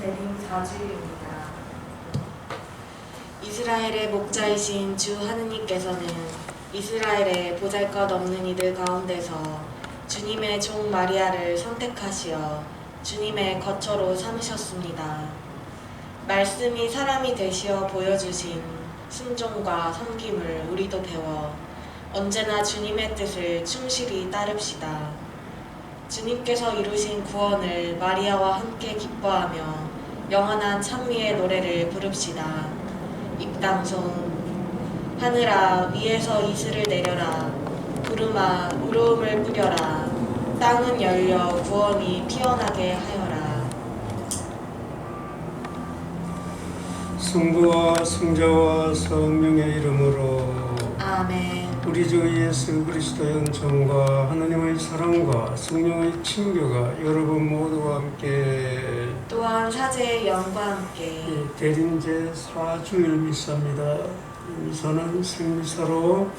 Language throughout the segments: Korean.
대림 4주일입니다. 이스라엘의 목자이신 주 하느님께서는 이스라엘의 보잘것없는 이들 가운데서 주님의 종 마리아를 선택하시어 주님의 거처로 삼으셨습니다. 말씀이 사람이 되시어 보여주신 순종과 섬김을 우리도 배워 언제나 주님의 뜻을 충실히 따릅시다. 주님께서 이루신 구원을 마리아와 함께 기뻐하며 영원한 찬미의 노래를 부릅시다. 입당송 하늘아 위에서 이슬을 내려라. 구름아 우로움을 뿌려라. 땅은 열려 구원이 피어나게 하여라. 성부와 성자와 성령의 이름으로 아멘. 우리 주 예수 그리스도의 은총과 하나님의 사랑과 성령의 친교가 여러분 모두와 함께 또한 사제의 영과 함께 대림제 4주일 미사입니다. 이 미사는 생미사로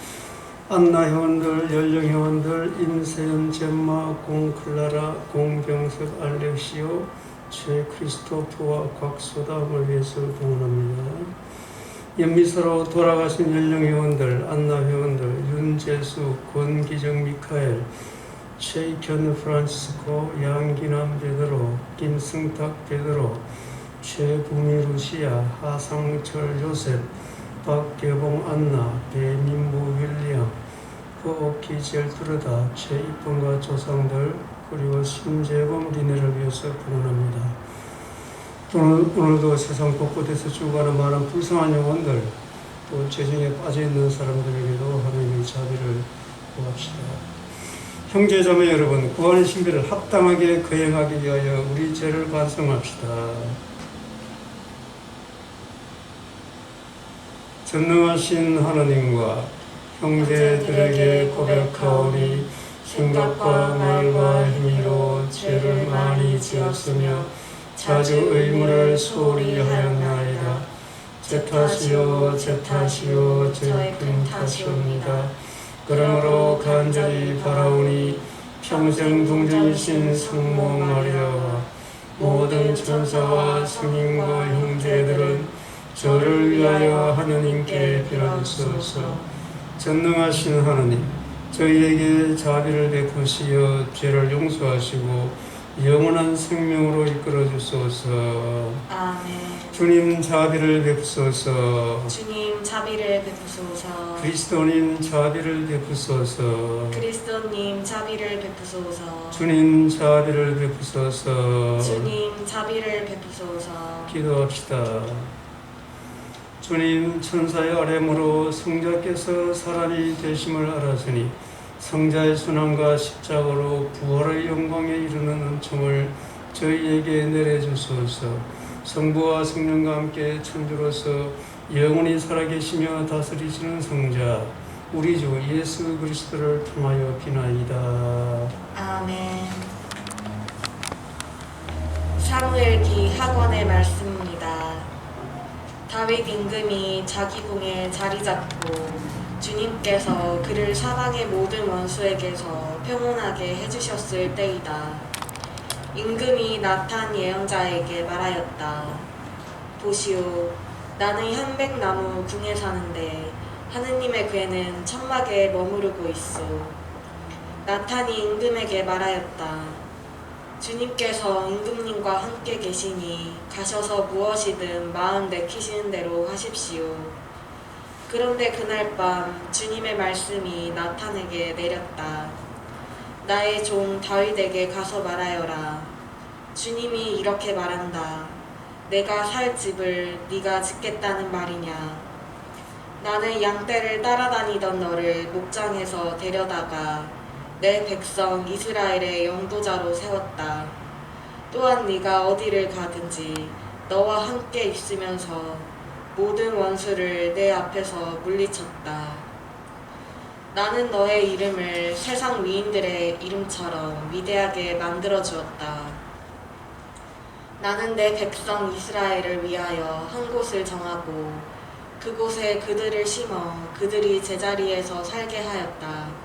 안나 회원들, 연령 회원들, 임세연, 젬마, 공클라라, 공병석, 알렉시오, 최크리스토프와 곽소담을 위해서 동원합니다. 연미사로 돌아가신 연령 회원들, 안나 회원들, 윤재수, 권기정 미카엘, 최익현 프란시스코, 양기남 베드로, 김승탁 베드로, 최부미 루시아, 하상철 요셉, 박계봉 안나, 배민보 윌리엄, 허옥희 젤트르다, 최이쁨과 조상들, 그리고 심재범 리네를 위해서 부원합니다. 오늘도 세상 곳곳에서 죽어가는 많은 불쌍한 영혼들, 또 죄중에 빠져있는 사람들에게도 하나님의 자비를 구합시다. 형제자매 여러분, 구원의 신비를 합당하게 거행하기 위하여 우리 죄를 반성합시다. 전능하신 하나님과 형제들에게 고백하오니 생각과 말과 행위로 죄를 많이 지었으며 자주 의무를 소홀히 하였나이다. 제 탓이요 제 탓이요 제 큰 탓이옵니다. 그러므로 간절히 바라오니 평생 동정이신 성모 마리아와 모든 천사와 성인과 형제들은 저를 위하여 하느님께 빌어주소서. 전능하신 하나님, 저희에게 자비를 베푸시어 죄를 용서하시고 영원한 생명으로 이끌어 주소서. 아멘. 주님 자비를 베푸소서. 주님 자비를 베푸소서. 그리스도님 자비를 베푸소서. 그리스도님 자비를 베푸소서. 주님 자비를 베푸소서. 주님 자비를 베푸소서. 기도합시다. 주님, 천사의 아뢰므로 성자께서 사람이 되심을 알았으니 성자의 순환과 십자가로 부활의 영광에 이르는 은총을 저희에게 내려주소서. 성부와 성령과 함께 천주로서 영원히 살아계시며 다스리시는 성자 우리 주 예수 그리스도를 통하여 비나이다. 아멘. 사무엘기 학원의 말씀입니다. 다윗 임금이 자기 궁에 자리 잡고 주님께서 그를 사방의 모든 원수에게서 평온하게 해주셨을 때이다. 임금이 나탄 예언자에게 말하였다. 보시오, 나는 현백나무 궁에 사는데 하느님의 궤는 천막에 머무르고 있소. 나탄이 임금에게 말하였다. 주님께서 임금님과 함께 계시니 가셔서 무엇이든 마음 내키시는 대로 하십시오. 그런데 그날 밤 주님의 말씀이 나탄에게 내렸다. 나의 종 다윗에게 가서 말하여라. 주님이 이렇게 말한다. 내가 살 집을 네가 짓겠다는 말이냐. 나는 양떼를 따라다니던 너를 목장에서 데려다가 내 백성 이스라엘의 영도자로 세웠다. 또한 네가 어디를 가든지 너와 함께 있으면서 모든 원수를 내 앞에서 물리쳤다. 나는 너의 이름을 세상 위인들의 이름처럼 위대하게 만들어 주었다. 나는 내 백성 이스라엘을 위하여 한 곳을 정하고 그곳에 그들을 심어 그들이 제자리에서 살게 하였다.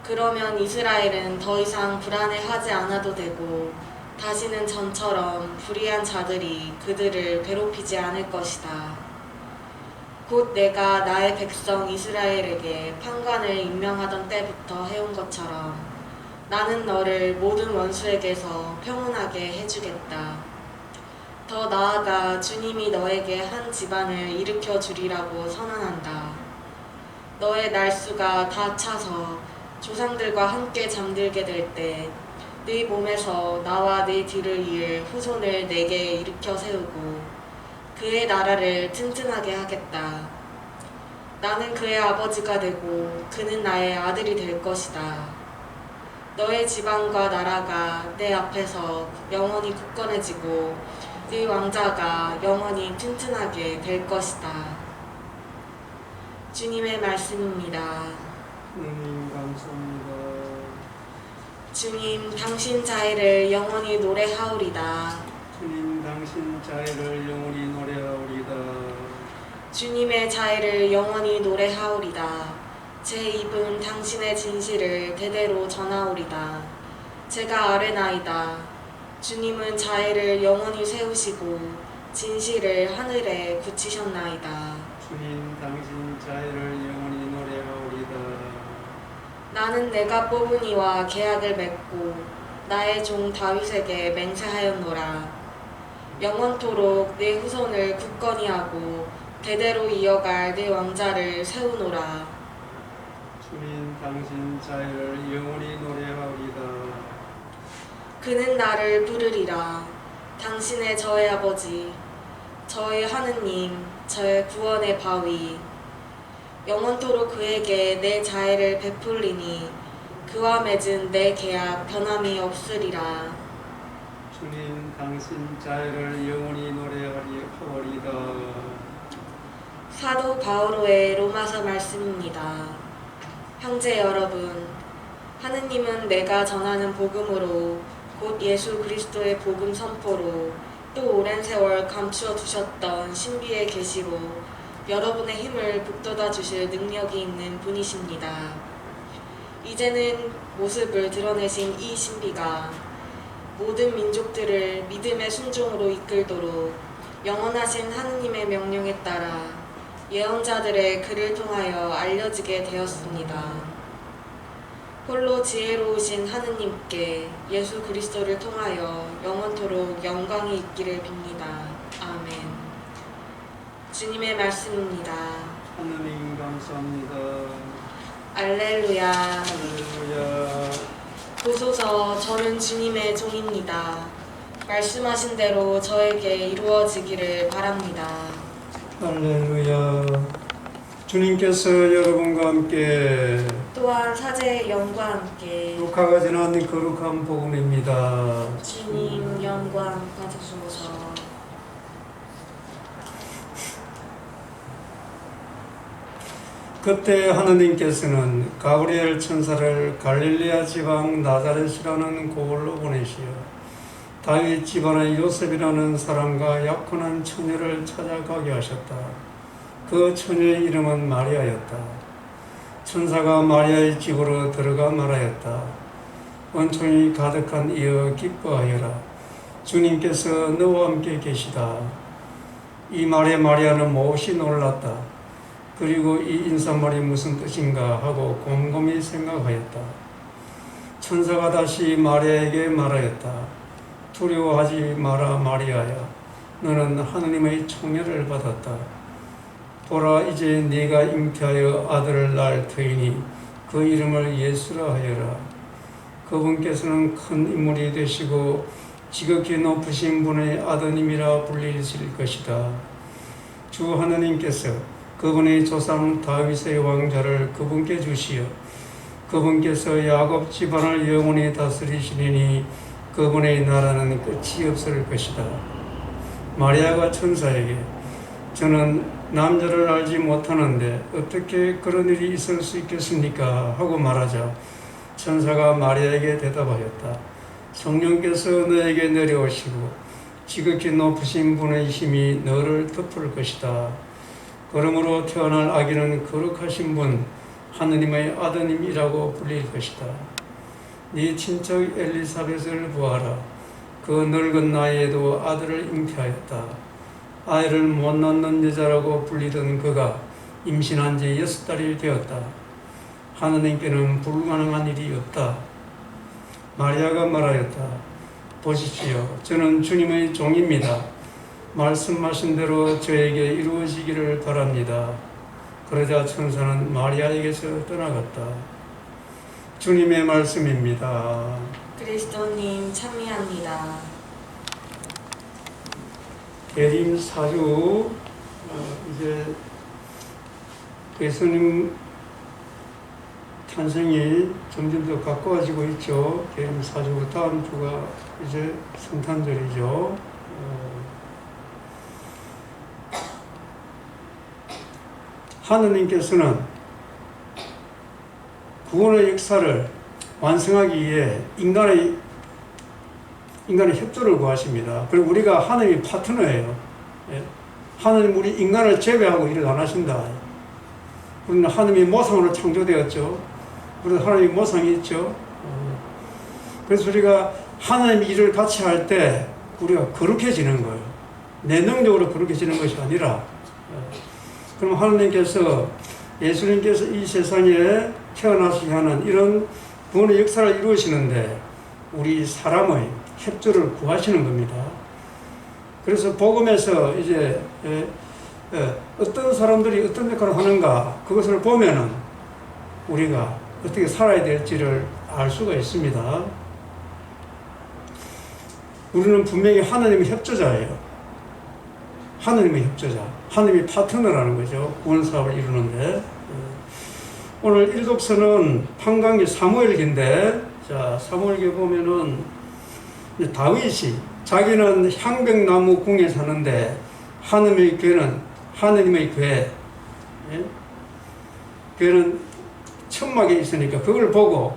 그러면 이스라엘은 더 이상 불안해하지 않아도 되고 다시는 전처럼 불의한 자들이 그들을 괴롭히지 않을 것이다. 곧 내가 나의 백성 이스라엘에게 판관을 임명하던 때부터 해온 것처럼 나는 너를 모든 원수에게서 평온하게 해주겠다. 더 나아가 주님이 너에게 한 집안을 일으켜 주리라고 선언한다. 너의 날수가 다 차서 조상들과 함께 잠들게 될 때 네 몸에서 나와 네 뒤를 이을 후손을 내게 일으켜 세우고 그의 나라를 튼튼하게 하겠다. 나는 그의 아버지가 되고 그는 나의 아들이 될 것이다. 너의 지방과 나라가 내 앞에서 영원히 굳건해지고 네 왕자가 영원히 튼튼하게 될 것이다. 주님의 말씀입니다. 하나님 감사합니다. 주님, 당신 자애를 영원히 노래하오리다. 주님 당신 자애를 영원히 노래하오리다. 주님의 자애를 영원히 노래하오리다. 제 입은 당신의 진실을 대대로 전하오리다. 제가 아뢰나이다. 주님은 자애를 영원히 세우시고 진실을 하늘에 굳히셨나이다. 주님 당신 자애를 영원히 노래하오리다. 나는 내가 뽑은 이와 계약을 맺고 나의 종 다윗에게 맹세하였노라. 영원토록 내 후손을 굳건히 하고 대대로 이어갈 내 왕자를 세우노라. 주님 당신 자애를 영원히 노래하오리다. 그는 나를 부르리라. 당신의 저의 아버지, 저의 하느님, 저의 구원의 바위. 영원토록 그에게 내 자애를 베풀리니 그와 맺은 내 계약 변함이 없으리라. 주님 당신 자애를 영원히 노래하오리다. 사도 바오로의 로마서 말씀입니다. 형제 여러분, 하느님은 내가 전하는 복음으로 곧 예수 그리스도의 복음 선포로 또 오랜 세월 감추어 두셨던 신비의 계시로 여러분의 힘을 북돋아 주실 능력이 있는 분이십니다. 이제는 모습을 드러내신 이 신비가 모든 민족들을 믿음의 순종으로 이끌도록 영원하신 하느님의 명령에 따라 예언자들의 글을 통하여 알려지게 되었습니다. 홀로 지혜로우신 하느님께 예수 그리스도를 통하여 영원토록 영광이 있기를 빕니다. 아멘. 주님의 말씀입니다. 하나님 감사합니다. 알렐루야. 할렐루야. 보소서, 저는 주님의 종입니다. 말씀하신 대로 저에게 이루어지기를 바랍니다. 할렐루야. 주님께서 여러분과 함께 또한 사제의 영과 함께 루카가 전한 거룩한 복음입니다. 주님 영광 받으소서. 그때 하느님께서는 가브리엘 천사를 갈릴레아 지방 나자렛이라는 고을로 보내시어 다윗 집안의 요셉이라는 사람과 약혼한 처녀를 찾아가게 하셨다. 그 처녀의 이름은 마리아였다. 천사가 마리아의 집으로 들어가 말하였다. 은총이 가득한 이여 기뻐하여라. 주님께서 너와 함께 계시다. 이 말에 마리아는 몹시 놀랐다. 그리고 이 인사말이 무슨 뜻인가 하고 곰곰이 생각하였다. 천사가 다시 마리아에게 말하였다. 두려워하지 마라 마리아야. 너는 하느님의 총애를 받았다. 보라, 이제 네가 잉태하여 아들을 낳을 터이니 그 이름을 예수라 하여라. 그분께서는 큰 인물이 되시고 지극히 높으신 분의 아드님이라 불리실 것이다. 주 하느님께서 그분의 조상 다윗의 왕자를 그분께 주시어 그분께서 야곱 집안을 영원히 다스리시리니 그분의 나라는 끝이 없을 것이다. 마리아가 천사에게 저는 남자를 알지 못하는데 어떻게 그런 일이 있을 수 있겠습니까? 하고 말하자 천사가 마리아에게 대답하였다. 성령께서 너에게 내려오시고 지극히 높으신 분의 힘이 너를 덮을 것이다. 그러므로 태어날 아기는 거룩하신 분 하느님의 아드님이라고 불릴 것이다. 네 친척 엘리사벳을 보아라. 그 늙은 나이에도 아들을 잉태하였다. 아이를 못 낳는 여자라고 불리던 그가 임신한 지 6달이 되었다. 하느님께는 불가능한 일이 없다. 마리아가 말하였다. 보십시오. 저는 주님의 종입니다. 말씀하신 대로 저에게 이루어지기를 바랍니다. 그러자 천사는 마리아에게서 떠나갔다. 주님의 말씀입니다. 그리스도님 참미합니다. 계림 4주 이제 예수님 탄생이 점점 더 가까워지고 있죠. 계림 4주 다음 주가 이제 성탄절이죠. 하느님께서는 구원의 역사를 완성하기 위해 인간의 협조를 구하십니다. 그리고 우리가 하느님의 파트너예요. 하느님 우리 인간을 제외하고 일을 안 하신다. 우리는 하느님의 모상으로 창조되었죠. 우리도 하느님의 모상이 있죠. 그래서 우리가 하느님의 일을 같이 할 때 우리가 거룩해지는 거예요. 내 능력으로 거룩해지는 것이 아니라. 그럼 하느님께서 예수님께서 이 세상에 태어나시게 하는 이런 구원의 역사를 이루시는데 우리 사람의 협조를 구하시는 겁니다. 그래서 복음에서 이제 어떤 사람들이 어떤 역할을 하는가 그것을 보면은 우리가 어떻게 살아야 될지를 알 수가 있습니다. 우리는 분명히 하나님의 협조자예요. 하나님의 협조자, 하나님의 파트너라는 거죠. 구원 사업을 이루는데. 오늘 일독서는 판관기 사무엘기인데, 자, 사무엘기 보면은 다윗이 자기는 향백나무 궁에 사는데 하나님의 교회는 하느님의 교회, 교회는 천막에 있으니까 그걸 보고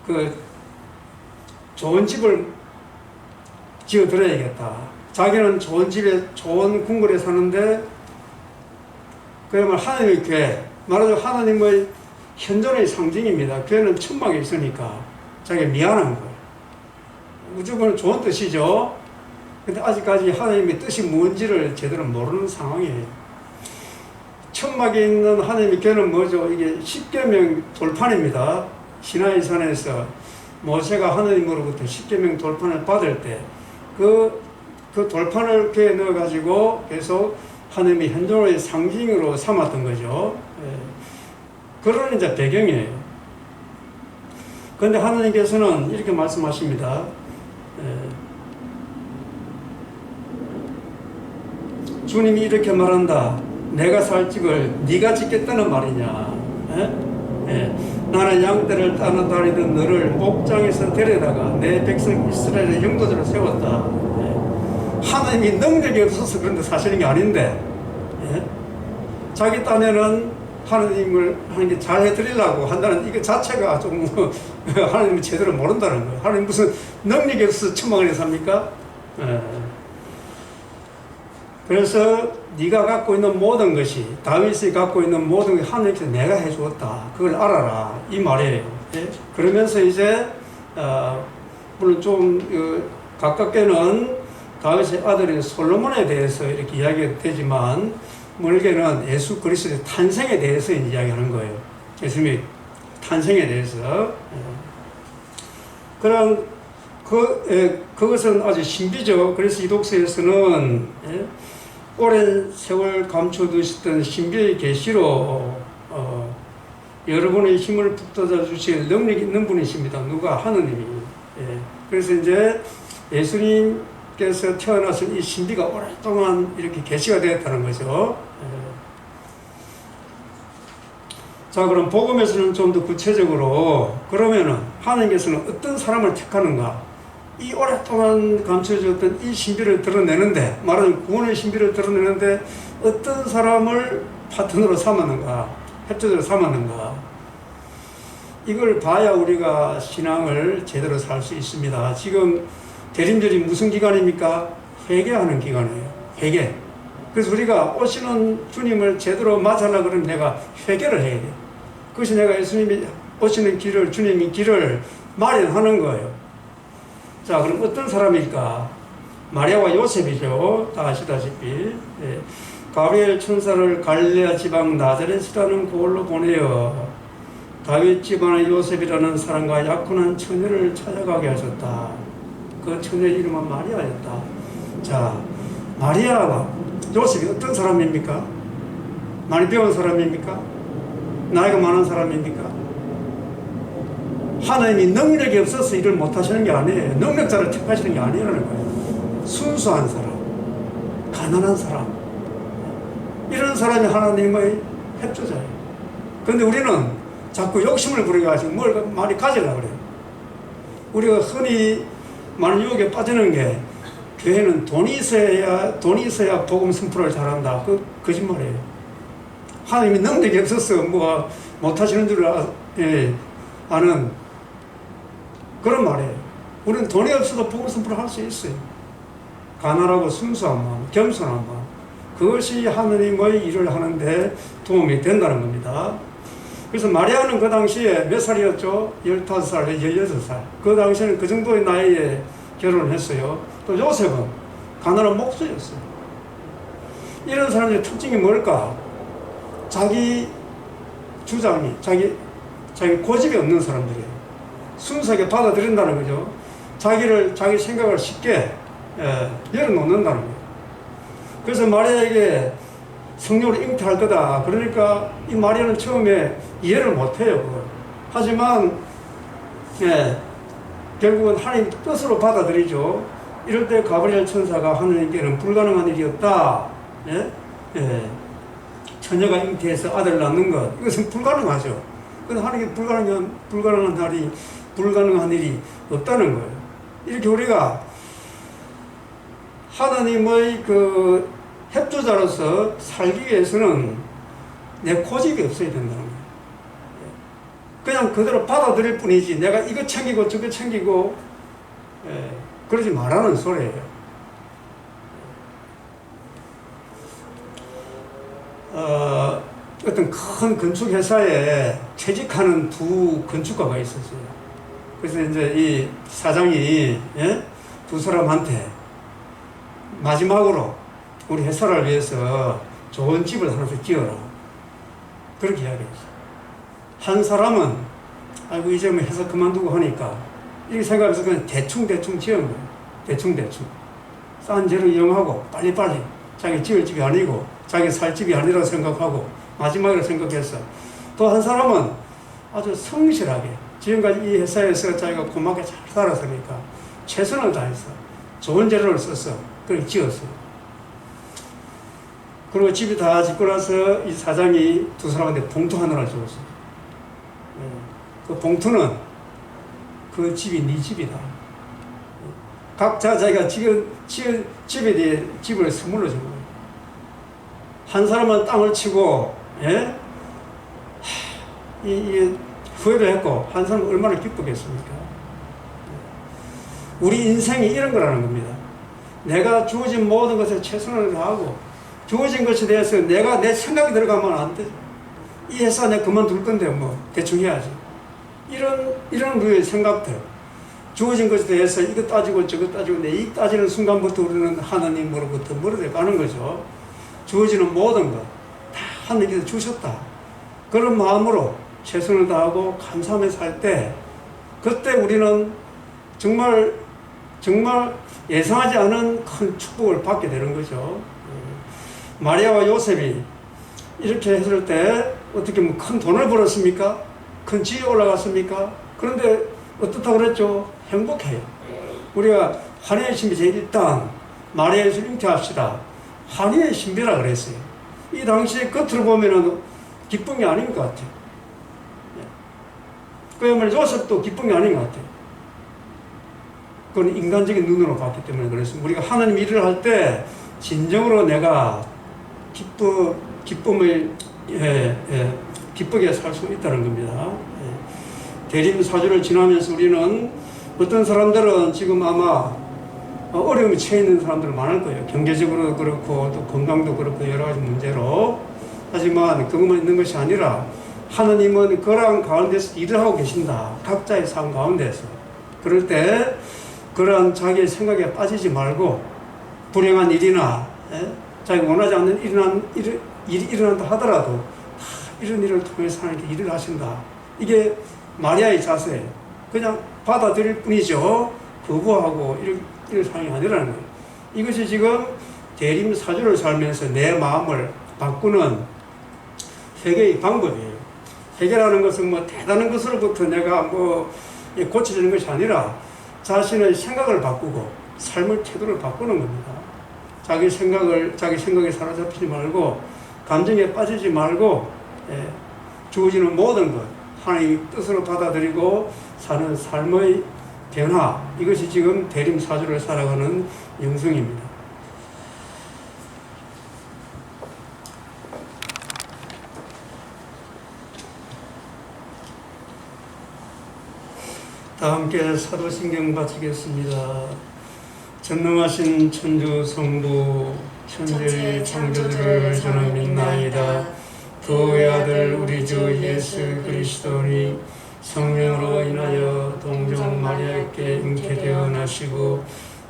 그 좋은 집을 지어드려야겠다. 자기는 좋은 집에 좋은 궁궐에 사는데 그야말로 하나님의 교회, 말하자면 하나님의 현존의 상징입니다. 교회는 천막에 있으니까 자기가 미안한 거예요. 무조건 좋은 뜻이죠. 근데 아직까지 하나님의 뜻이 뭔지를 제대로 모르는 상황이에요. 천막에 있는 하나님의 교회는 뭐죠? 이게 십계명 돌판입니다. 시나이 산에서 모세가 하나님으로부터 십계명 돌판을 받을 때 그 돌판을 교회에 넣어가지고 계속 하나님의 현존의 상징으로 삼았던 거죠. 그런 이제 배경이에요. 그런데 하나님께서는 이렇게 말씀하십니다. 주님이 이렇게 말한다. 내가 살 집을 네가 짓겠다는 말이냐. 나는 양떼를 따라다니던 너를 목장에서 데려다가 내 백성 이스라엘의 영도자로 세웠다. 하나님이 능력이 없어서 그런데 사실인 게 아닌데 자기 딴에는 하나님을 하는 게 잘 해드리려고 한다는 이거 자체가 좀 하나님을 제대로 모른다는 거예요. 하나님 무슨 능력이 없어서 천막을 해서 삽니까? 그래서 네가 갖고 있는 모든 것이 다윗이 갖고 있는 모든 것이 하나님께서 내가 해주었다. 그걸 알아라. 이 말이에요. 그러면서 이제 물론 좀 가깝게는 다윗의 아들인 솔로몬에 대해서 이렇게 이야기가 되지만 멀게는 예수 그리스도의 탄생에 대해서 이야기하는 거예요. 예수님의 탄생에 대해서. 그런 그것은 아주 신비죠. 그래서 이 독서에서는 오랜 세월 감춰두셨던 신비의 계시로 여러분의 힘을 북돋아 주실 능력이 있는 분이십니다. 누가? 하느님이. 그래서 이제 예수님께서 태어나신 이 신비가 오랫동안 이렇게 계시가 되었다는 거죠. 자, 그럼 복음에서는 좀 더 구체적으로 그러면은 하나님께서는 어떤 사람을 택하는가? 이 오랫동안 감춰졌던 이 신비를 드러내는데, 말하자면 구원의 신비를 드러내는데 어떤 사람을 파트너로 삼았는가, 협조자로 삼았는가, 이걸 봐야 우리가 신앙을 제대로 살 수 있습니다. 지금 대림절이 무슨 기간입니까? 회개하는 기간이에요. 회개. 그래서 우리가 오시는 주님을 제대로 맞으려고 그러면 내가 회개를 해야 돼요. 그것이 내가 예수님이 오시는 길을, 주님이 길을 마련하는 거예요. 자, 그럼 어떤 사람일까? 마리아와 요셉이죠. 다 아시다시피. 예. 가브리엘 천사를 갈릴레아 지방 나자렛이라는 곳으로 보내어 다윗 집안의 요셉이라는 사람과 약혼한 처녀를 찾아가게 하셨다. 그 처녀 이름은 마리아였다. 자, 마리아와 요셉이 어떤 사람입니까? 많이 배운 사람입니까? 나이가 많은 사람입니까? 하나님이 능력이 없어서 일을 못하시는 게 아니에요. 능력자를 택하시는 게 아니라는 거예요. 순수한 사람, 가난한 사람, 이런 사람이 하나님의 협조자예요. 그런데 우리는 자꾸 욕심을 부려가지고 뭘 많이 가지려고 그래요. 우리가 흔히 많은 유혹에 빠지는 게 교회는 돈이 있어야 복음 선포를 잘한다. 그 거짓말이에요. 하나님이 능력이 없어서 뭐 못하시는 줄 아는 그런 말이에요. 우리는 돈이 없어도 복음 선포를 할 수 있어요. 가난하고 순수한 마음, 겸손한 마음, 그것이 하나님의 일을 하는데 도움이 된다는 겁니다. 그래서 마리아는 그 당시에 몇 살이었죠? 15살, 16살. 그 당시에는 그 정도의 나이에 결혼을 했어요. 또 요셉은 가난한 목수였어요. 이런 사람들의 특징이 뭘까? 자기 주장이, 자기 고집이 없는 사람들이에요. 순수하게 받아들인다는 거죠. 자기 생각을 쉽게 열어놓는다는 거예요. 그래서 마리아에게 성령을 잉태할 거다. 그러니까 이 마리아는 처음에 이해를 못해요. 그걸. 하지만 결국은 하나님 뜻으로 받아들이죠. 이럴 때 가브리엘 천사가 하나님께는 불가능한 일이었다. 처녀가 잉태해서 아들을 낳는 것, 이것은 불가능하죠. 근데 하나님께 불가능한 일이 없다는 거예요. 이렇게 우리가 하나님의 그 협조자로서 살기 위해서는 내 고집이 없어야 된다는 거예요. 그냥 그대로 받아들일 뿐이지 내가 이거 챙기고 저거 챙기고 그러지 말라는 소리예요. 어떤 큰 건축 회사에 퇴직하는 두 건축가가 있었어요. 그래서 이제 이 사장이 두 사람한테 마지막으로 우리 회사를 위해서 좋은 집을 하나 더 지어라. 그렇게 이야기했어요. 한 사람은 아이고 이제 뭐 회사 그만두고 하니까 이렇게 생각해서 그냥 대충 지은 거예요. 대충 싼 재료 이용하고 빨리빨리 자기 지을 집이 아니고 자기 살 집이 아니라고 생각하고 마지막으로 생각했어. 또 한 사람은 아주 성실하게 지금까지 이 회사에서 자기가 고맙게 잘 살았으니까 최선을 다해서 좋은 재료를 써서 그렇게 지었어요. 그리고 집이 다 짓고 나서 이 사장이 두 사람한테 봉투 하나를 줬어요. 그 봉투는 그 집이 네 집이다. 각자 자기가 지은 집에 대해 집을 선물로 준 거예요. 한 사람은 땅을 치고 후회를 했고 한 사람은 얼마나 기쁘겠습니까? 우리 인생이 이런 거라는 겁니다. 내가 주어진 모든 것에 최선을 다하고 주어진 것에 대해서 내가 내 생각이 들어가면 안 되죠. 이 회사 내가 그만둘 건데 뭐 대충 해야지. 이런 류의 생각들. 주어진 것에 대해서 이거 따지고 저거 따지고 내 이 따지는 순간부터 우리는 하나님으로부터 멀어져 가는 거죠. 주어지는 모든 것 다 하나님께서 주셨다. 그런 마음으로 최선을 다하고 감사하며 살 때 그때 우리는 정말 예상하지 않은 큰 축복을 받게 되는 거죠. 마리아와 요셉이 이렇게 했을 때 어떻게 뭐 큰 돈을 벌었습니까? 큰 지위에 올라갔습니까? 그런데 어떻다고 그랬죠? 행복해요. 우리가 환희의 신비 일단 마리아에서 잉태합시다. 환희의 신비라 그랬어요. 이 당시에 겉으로 보면은 기쁨이 아닌 것 같아요. 그야말로 요셉도 기쁨이 아닌 것 같아요. 그건 인간적인 눈으로 봤기 때문에 그랬습니다. 우리가 하나님 일을 할 때 진정으로 내가 기쁨을 기쁘게 살 수 있다는 겁니다. 대림 사주를 지나면서 우리는 어떤 사람들은 지금 아마 어려움에 처해 있는 사람들 많을 거예요. 경제적으로 그렇고 또 건강도 그렇고 여러 가지 문제로. 하지만 그것만 있는 것이 아니라 하나님은 그러한 가운데서 일을 하고 계신다. 각자의 삶 가운데서. 그럴 때 그러한 자기의 생각에 빠지지 말고 불행한 일이나 자기가 원하지 않는 일이 일어난다 하더라도 이런 일을 통해서 하나님께 일을 하신다. 이게 마리아의 자세예요. 그냥 받아들일 뿐이죠. 거부하고 이런 상황이 아니라는 거예요. 이것이 지금 대림사주를 살면서 내 마음을 바꾸는 회개의 방법이에요. 회개라는 것은 뭐 대단한 것으로부터 내가 뭐 고쳐지는 것이 아니라 자신의 생각을 바꾸고 삶의 태도를 바꾸는 겁니다. 자기 생각에 사로잡히지 말고 감정에 빠지지 말고 주어지는 모든 것 하나님의 뜻으로 받아들이고 사는 삶의 변화, 이것이 지금 대림사주를 살아가는 영성입니다. 다 함께 사도신경 바치겠습니다. 전능하신 천주 성부 천지의 창조주를 저는 믿나이다. 그의 아들 우리 주 예수 그리스도니 성령으로 인하여 동정 마리아에게 잉태되어 나시고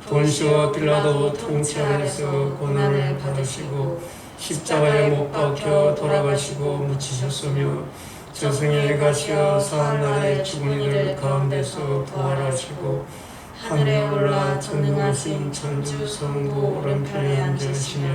본시와 빌라도 통치 아래서 고난을 받으시고 십자가에 못 박혀 돌아가시고 묻히셨으며 저승에 가시어 사흘날에 죽은 이들 가운데서 부활하시고 하늘에 올라 전능하신 천주 성부 오른편에 앉으시며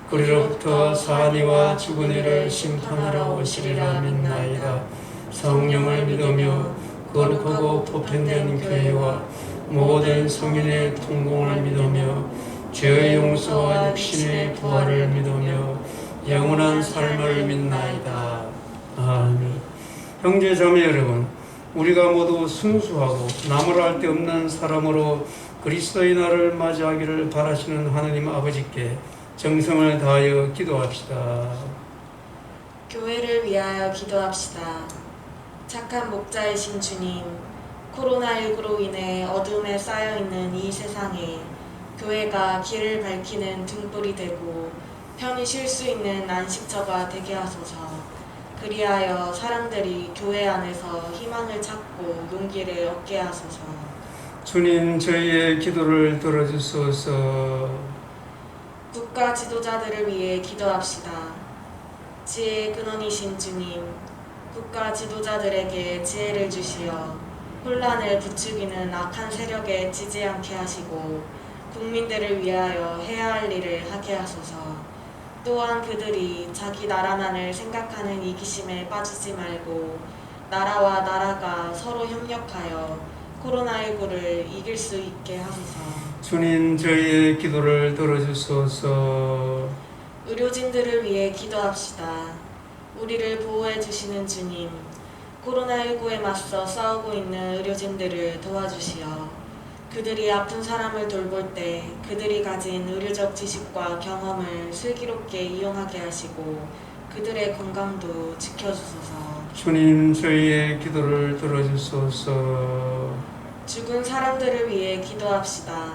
그리로부터 사니와 죽은 이를 심판하러 오시리라 믿나이다. 성령을 믿으며 거룩하고 보편된 교회와 모든 성인의 통공을 믿으며 죄의 용서와 육신의 부활을 믿으며 영원한 삶을 믿나이다. 아멘. 형제 자매 여러분, 우리가 모두 순수하고 나무랄 데 없는 사람으로 그리스도의 날을 맞이하기를 바라시는 하나님 아버지께 정성을 다하여 기도합시다. 교회를 위하여 기도합시다. 착한 목자이신 주님, 코로나19로 인해 어둠에 쌓여있는 이 세상에 교회가 길을 밝히는 등불이 되고 편히 쉴 수 있는 안식처가 되게 하소서. 그리하여 사람들이 교회 안에서 희망을 찾고 용기를 얻게 하소서. 주님, 저희의 기도를 들어주소서. 국가 지도자들을 위해 기도합시다. 지혜의 근원이신 주님, 국가 지도자들에게 지혜를 주시어 혼란을 부추기는 악한 세력에 지지 않게 하시고 국민들을 위하여 해야 할 일을 하게 하소서. 또한 그들이 자기 나라만을 생각하는 이기심에 빠지지 말고 나라와 나라가 서로 협력하여 코로나19를 이길 수 있게 하소서. 주님, 저희의 기도를 들어주소서. 의료진들을 위해 기도합시다. 우리를 보호해 주시는 주님, 코로나19에 맞서 싸우고 있는 의료진들을 도와주시어 그들이 아픈 사람을 돌볼 때 그들이 가진 의료적 지식과 경험을 슬기롭게 이용하게 하시고 그들의 건강도 지켜주소서. 주님, 저희의 기도를 들어주소서. 죽은 사람들을 위해 기도합시다.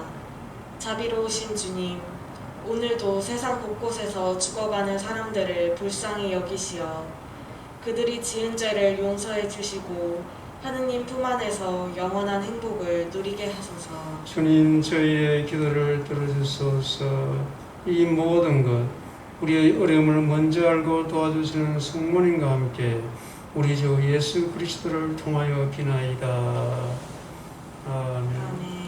자비로우신 주님, 오늘도 세상 곳곳에서 죽어가는 사람들을 불쌍히 여기시어 그들이 지은 죄를 용서해 주시고 하느님 품 안에서 영원한 행복을 누리게 하소서. 주님, 저희의 기도를 들어주소서. 이 모든 것, 우리의 어려움을 먼저 알고 도와주시는 성모님과 함께 우리 주 예수 그리스도를 통하여 비나이다. 아멘. 아멘.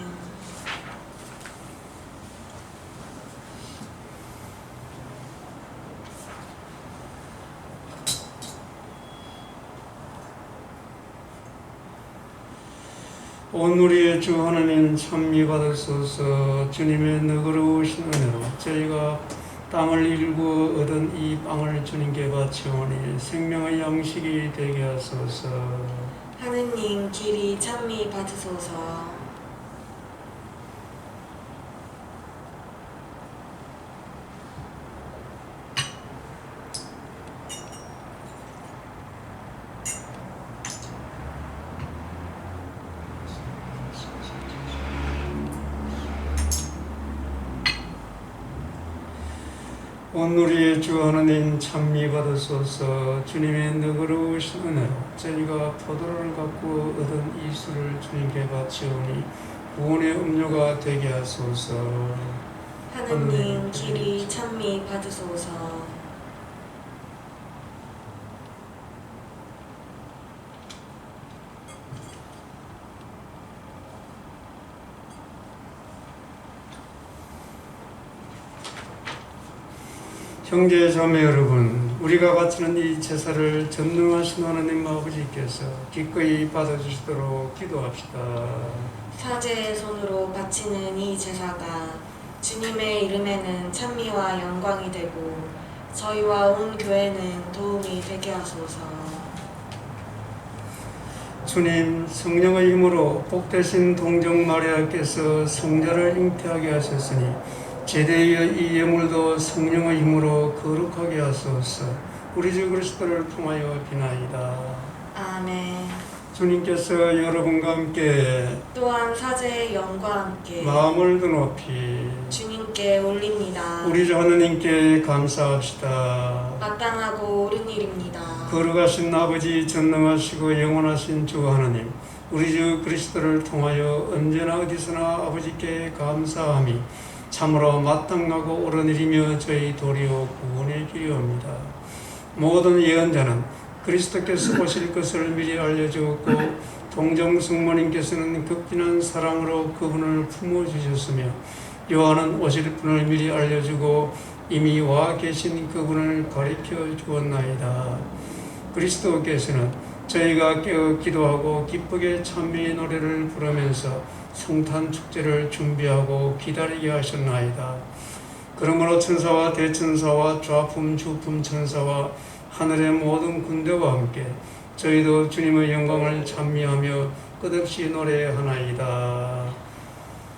온 우리의 주 하나님 찬미 받으소서. 주님의 너그러우신 은혜로 저희가 땅을 일구 얻은 이 빵을 주님께 바치오니 생명의 양식이 되게 하소서. 하느님 길이 찬미 받으소서. 온 우리의 주 하나님 찬미 받으소서. 주님의 너그러우신 은혜로 저희가 포도를 갖고 얻은 이 술을 주님께 바치오니 구원의 음료가 되게 하소서. 하느님 길이 찬미 받으소서. 형제 자매 여러분, 우리가 바치는 이 제사를 전능하신 하나님 아버지께서 기꺼이 받아주시도록 기도합시다. 사제의 손으로 바치는 이 제사가 주님의 이름에는 찬미와 영광이 되고 저희와 온 교회는 도움이 되게 하소서. 주님, 성령의 힘으로 복되신 동정 마리아께서 성자를 잉태하게 하셨으니 제대의 이 예물도 성령의 힘으로 거룩하게 하소서. 우리 주 그리스도를 통하여 비나이다. 아멘. 주님께서 여러분과 함께 또한 사제의 영과 함께 마음을 더 높이 주님께 올립니다. 우리 주 하느님께 감사합시다. 마땅하고 옳은 일입니다. 거룩하신 아버지, 전능하시고 영원하신 주 하나님, 우리 주 그리스도를 통하여 언제나 어디서나 아버지께 감사함이 참으로 마땅하고 옳은 일이며 저희 도리어 구원의 길이옵니다. 모든 예언자는 그리스도께서 오실 것을 미리 알려주었고 동정 성모님께서는 극진한 사랑으로 그분을 품어주셨으며 요한은 오실 분을 미리 알려주고 이미 와 계신 그분을 가리켜 주었나이다. 그리스도께서는 저희가 깨어 기도하고 기쁘게 찬미의 노래를 부르면서 성탄 축제를 준비하고 기다리게 하셨나이다. 그러므로 천사와 대천사와 좌품 주품 천사와 하늘의 모든 군대와 함께 저희도 주님의 영광을 찬미하며 끝없이 노래하나이다.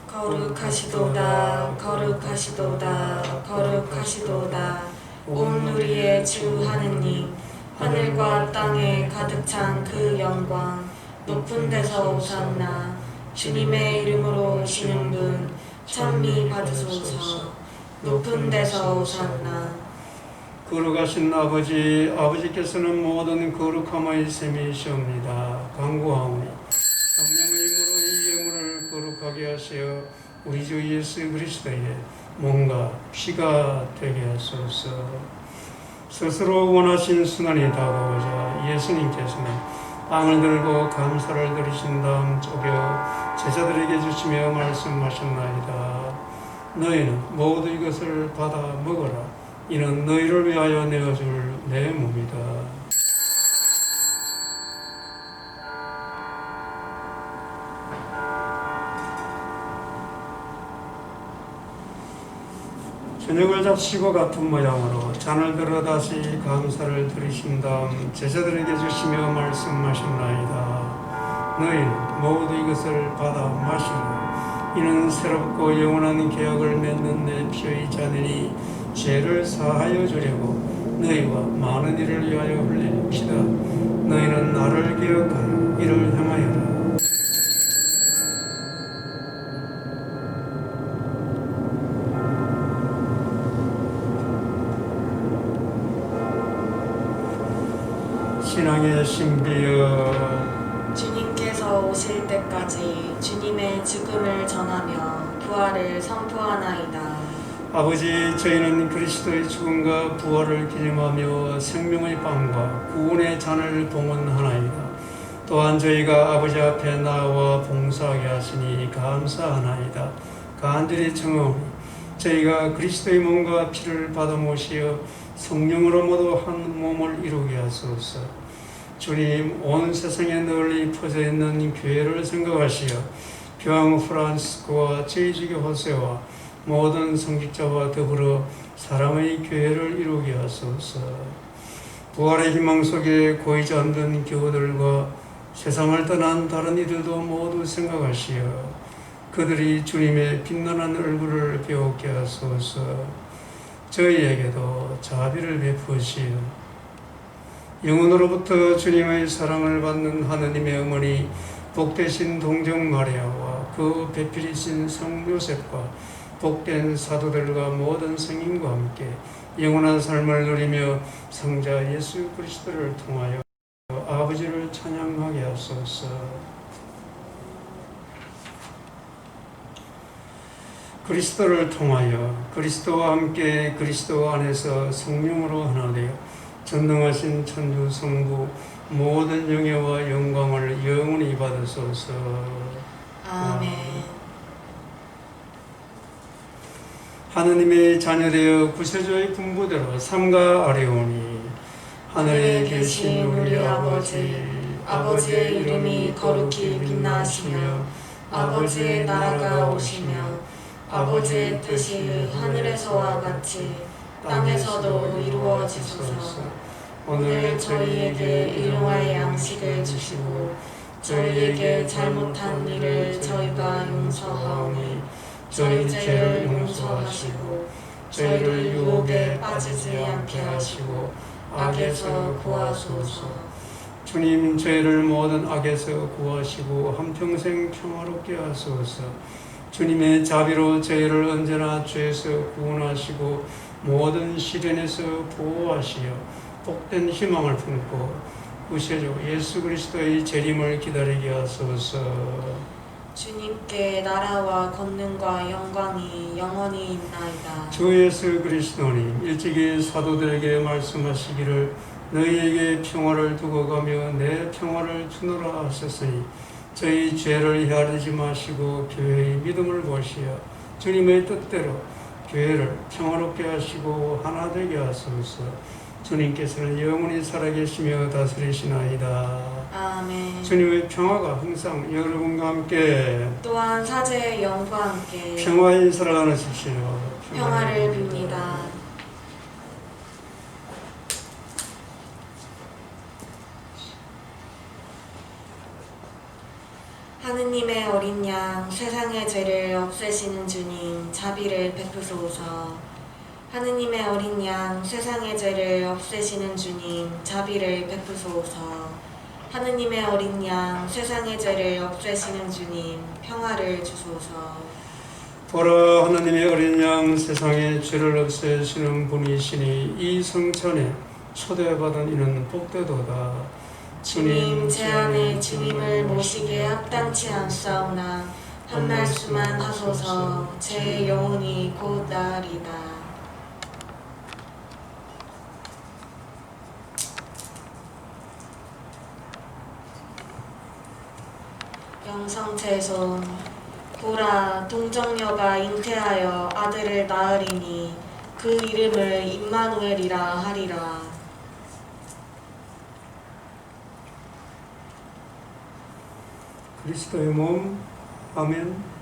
거룩하시도다 거룩하시도다 거룩하시도다 온 우리의 주 하느님, 하늘과 땅에 가득 찬 그 영광, 높은 데서 오산나. 주님의 이름으로 오시는 분 찬미 받으소서. 높은 데서 오산나. 거룩하신 아버지, 아버지께서는 모든 거룩함의 셈이시옵니다. 간구하오니 성령의 힘으로 이 예물을 거룩하게 하시어 우리 주 예수 그리스도의 몸과 피가 되게 하소서. 스스로 원하신 순환이 다가오자 예수님께서는 빵을 들고 감사를 드리신 다음 쪼겨 제자들에게 주시며 말씀하셨나이다. 너희는 모두 이것을 받아 먹어라. 이는 너희를 위하여 내어줄 내 몸이다. 저녁을 잡수시고 같은 모양으로 잔을 들어 다시 감사를 드리신 다음 제자들에게 주시며 말씀하셨나이다. 너희는 모두 이것을 받아 마시라. 이는 새롭고 영원한 계약을 맺는 내 피의 잔이니 죄를 사하여 주려고 너희와 많은 이를 위하여 흘릴 피다. 너희는 나를 기억하여 이를 행하여라. 신앙의 신비여, 주님께서 오실 때까지 주님의 죽음을 전하며 부활을 선포하나이다. 아버지, 저희는 그리스도의 죽음과 부활을 기념하며 생명의 빵과 구원의 잔을 봉헌하나이다. 또한 저희가 아버지 앞에 나와 봉사하게 하시니 감사하나이다. 간절히 청하오니 저희가 그리스도의 몸과 피를 받아 모시어 성령으로 모두 한 몸을 이루게 하소서. 주님, 온 세상에 널리 퍼져 있는 교회를 생각하시어 교황 프란시스코와 제2주교 호세와 모든 성직자와 더불어 사랑의 교회를 이루게 하소서. 부활의 희망 속에 고이 잠든 교우들과 세상을 떠난 다른 이들도 모두 생각하시어 그들이 주님의 빛나는 얼굴을 배우게 하소서. 저희에게도 자비를 베푸시어 영혼으로부터 주님의 사랑을 받는 하느님의 어머니 복되신 동정 마리아와 그 배필이신 성 요셉과 복된 사도들과 모든 성인과 함께 영원한 삶을 누리며 성자 예수 그리스도를 통하여 아버지를 찬양하게 하소서. 그리스도를 통하여 그리스도와 함께 그리스도 안에서 성령으로 하나 되어 전능하신 천주 성부 모든 영예와 영광을 영원히 받으소서. 아멘. 하느님의 자녀되어 구세주의 분부대로 삼가 아뢰오니 하늘에 계신 우리 아버지의 이름이 거룩히 빛나시며 아버지의 나라가 오시며 아버지의 뜻이 하늘에서와 같이 땅에서도 이루어지소서. 오늘 저희에게 일용할 양식을 주시고 저희에게 잘못한 일을 저희가 용서하오니 저희 죄를 용서하시고 저희를 유혹에 빠지지 않게 하시고 악에서 구하소서. 주님, 저희를 모든 악에서 구하시고 한평생 평화롭게 하소서. 주님의 자비로 저희를 언제나 죄에서 구원하시고 모든 시련에서 보호하시어 복된 희망을 품고 구세주 예수 그리스도의 재림을 기다리게 하소서. 주님께 나라와 권능과 영광이 영원히 있나이다. 주 예수 그리스도님, 일찍이 사도들에게 말씀하시기를 너희에게 평화를 두고 가며 내 평화를 주노라 하셨으니 저희 죄를 헤아리지 마시고 교회의 믿음을 보시어 주님의 뜻대로 교회를 평화롭게 하시고 하나 되게 하소서. 주님께서는 영원히 살아계시며 다스리시나이다. 아멘. 주님의 평화가 항상 여러분과 함께 또한 사제의 영과 함께 평화에 살아가십시오. 평화를 빕니다. 하느님의 어린 양, 세상의 죄를 없애시는 주님, 자비를 베푸소서. 하느님의 어린 양, 세상의 죄를 없애시는 주님, 자비를 베푸소서. 하느님의 어린 양, 세상의 죄를 없애시는 주님, 평화를 주소서. 보라, 하나님의 어린 양, 세상의 죄를 없애시는 분이시니 이 성전에 초대받은 이는 복되도다. 주님, 제 안에 주님을 모시기에 합당치 않사오나 한 말씀만 하소서. 제 영혼이 곧 나으리다. 영성체손, 보라, 동정녀가 잉태하여 아들을 낳으리니 그 이름을 임마누엘이라 하리라. 그리스도의 몸, 아멘.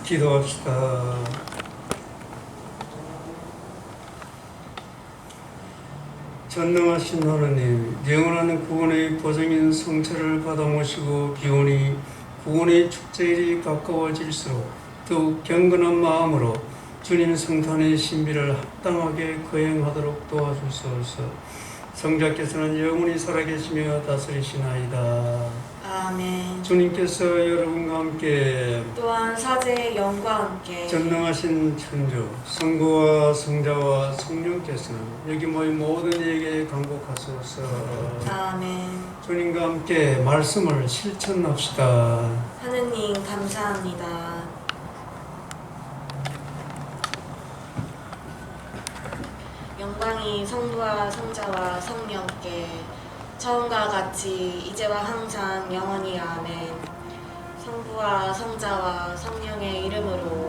기도합시다. 전능하신 하나님, 영원한 구원의 보증인 성체를 받아 모시고 비오니 구원의 축제일이 가까워질수록 더욱 경건한 마음으로 주님 성탄의 신비를 합당하게 거행하도록 도와주소서. 성자께서는 영원히 살아계시며 다스리시나이다. 아멘. 주님께서 여러분과 함께 또한 사제의 영과 함께 전능하신 천주 성부와 성자와 성령께서는 여기 모인 모든 이에게 강복하소서. 아멘. 주님과 함께 말씀을 실천합시다. 하느님 감사합니다. 영광이 성부와 성자와 성령께 처음과 같이 이제와 항상 영원히 아멘. 성부와 성자와 성령의 이름으로